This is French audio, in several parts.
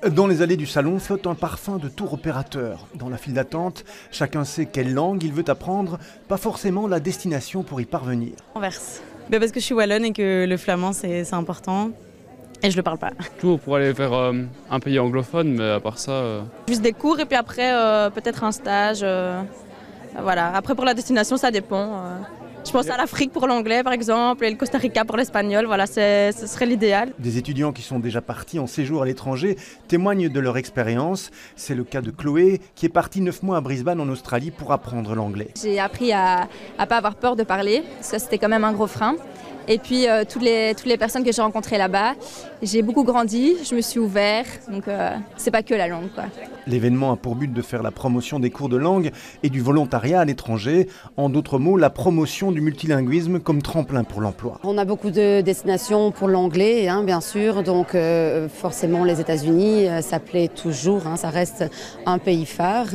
Dans les allées du salon flotte un parfum de tour opérateur. Dans la file d'attente, chacun sait quelle langue il veut apprendre, pas forcément la destination pour y parvenir. Anvers. Parce que je suis wallonne et que le flamand c'est important et je le parle pas. Tout pour aller vers un pays anglophone, mais à part ça... Juste des cours et puis après peut-être un stage. Voilà. Après pour la destination ça dépend. Je pense à l'Afrique pour l'anglais par exemple et le Costa Rica pour l'espagnol, voilà, ce serait l'idéal. Des étudiants qui sont déjà partis en séjour à l'étranger témoignent de leur expérience. C'est le cas de Chloé qui est partie 9 mois à Brisbane en Australie pour apprendre l'anglais. J'ai appris à ne pas avoir peur de parler, ça c'était quand même un gros frein. Et puis toutes les personnes que j'ai rencontrées là-bas, j'ai beaucoup grandi, je me suis ouvert, donc c'est pas que la langue, quoi. L'événement a pour but de faire la promotion des cours de langue et du volontariat à l'étranger. En d'autres mots, la promotion du multilinguisme comme tremplin pour l'emploi. On a beaucoup de destinations pour l'anglais, bien sûr. Donc forcément les États-Unis, ça plaît toujours, ça reste un pays phare.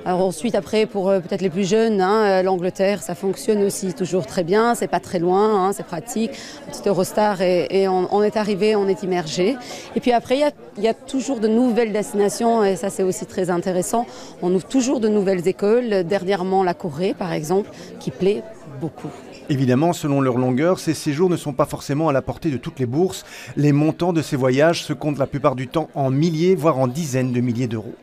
Alors ensuite, après, pour peut-être les plus jeunes, l'Angleterre, ça fonctionne aussi toujours très bien. C'est pas très loin, c'est pratique. Un petit Eurostar et on est arrivé, on est immergé. Et puis après, il y a toujours de nouvelles destinations et ça c'est aussi très intéressant. On ouvre toujours de nouvelles écoles, dernièrement la Corée par exemple, qui plaît beaucoup. Évidemment, selon leur longueur, ces séjours ne sont pas forcément à la portée de toutes les bourses. Les montants de ces voyages se comptent la plupart du temps en milliers, voire en dizaines de milliers d'euros.